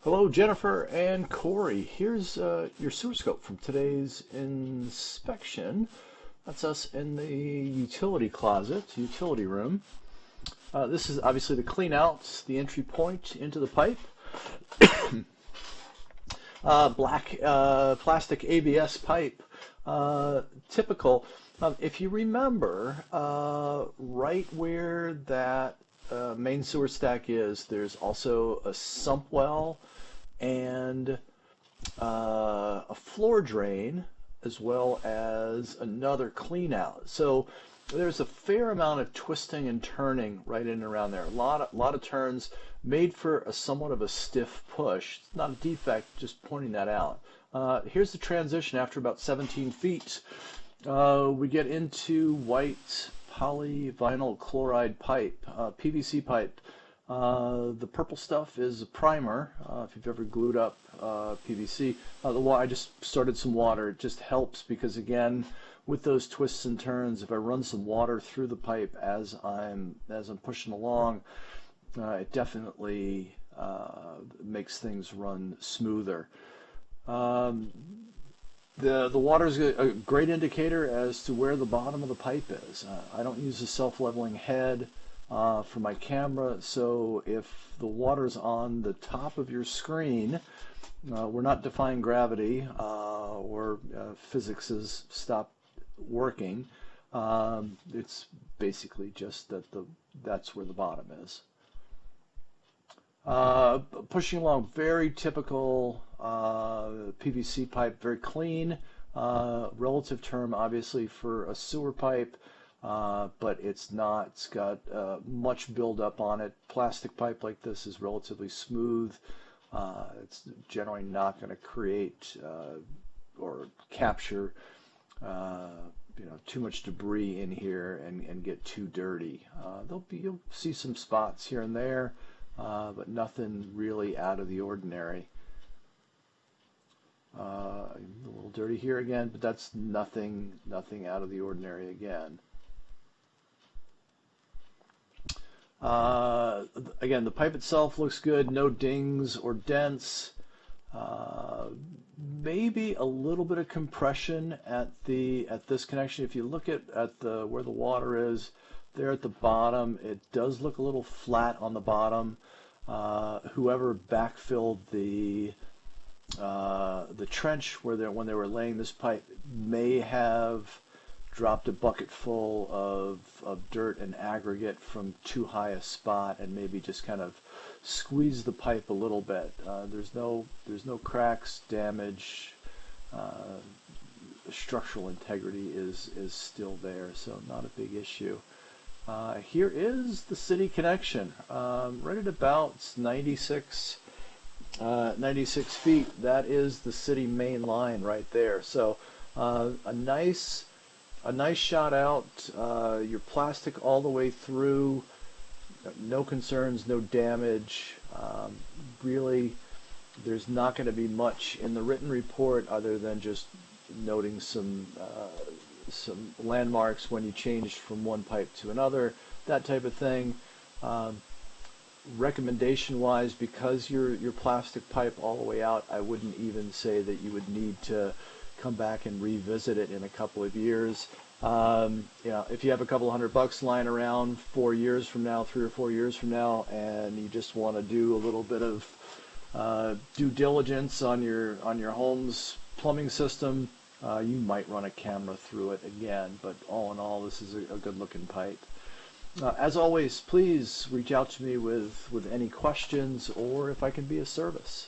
Hello, Jennifer and Corey. Here's your sewer scope from today's inspection. That's us in the utility closet, utility room. This is obviously the clean out, the entry point into the pipe. Black plastic ABS pipe, typical. If you remember, right where that main sewer stack is, there's also a sump well and a floor drain, as well as another clean out. So there's a fair amount of twisting and turning right in and around there. A lot of turns made for a somewhat of a stiff push. It's not a defect, just pointing that out. Here's the transition after about 17 feet. We get into white polyvinyl chloride pipe, PVC pipe. The purple stuff is a primer. If you've ever glued up PVC, I just started some water. It just helps because, again, with those twists and turns, if I run some water through the pipe as I'm pushing along, it definitely makes things run smoother. The water is a great indicator as to where the bottom of the pipe is. I don't use a self-leveling head for my camera, so if the water's on the top of your screen, we're not defying gravity or physics has stopped working. It's basically just that that's where the bottom is. Pushing along, very typical PVC pipe, very clean, relative term obviously for a sewer pipe, but it's not, it's got much buildup on it. Plastic pipe like this is relatively smooth. It's generally not going to create or capture too much debris in here and get too dirty. You'll see some spots here and there, but nothing really out of the ordinary. A little dirty here again, but that's nothing out of the ordinary again. Again, the pipe itself looks good, no dings or dents. Maybe a little bit of compression at this connection. If you look at where the water is there at the bottom, it does look a little flat on the bottom. Whoever backfilled the trench when they were laying this pipe may have dropped a bucket full of dirt and aggregate from too high a spot and maybe just kind of squeezed the pipe a little bit. There's no cracks, damage. Structural integrity is still there, so not a big issue. Here is the city connection, right at about 96 feet. That is the city main line right there. So a nice shot out. Your plastic all the way through. No concerns, no damage. Really, there's not going to be much in the written report other than just noting some landmarks when you changed from one pipe to another, that type of thing. Recommendation wise, because your plastic pipe all the way out, I wouldn't even say that you would need to come back and revisit it in a couple of years. If you have a couple $100 lying around 4 years from now, 3 or 4 years from now, and you just want to do a little bit of due diligence on your home's plumbing system, you might run a camera through it again, but all in all, this is a good looking pipe. As always, please reach out to me with any questions or if I can be of service.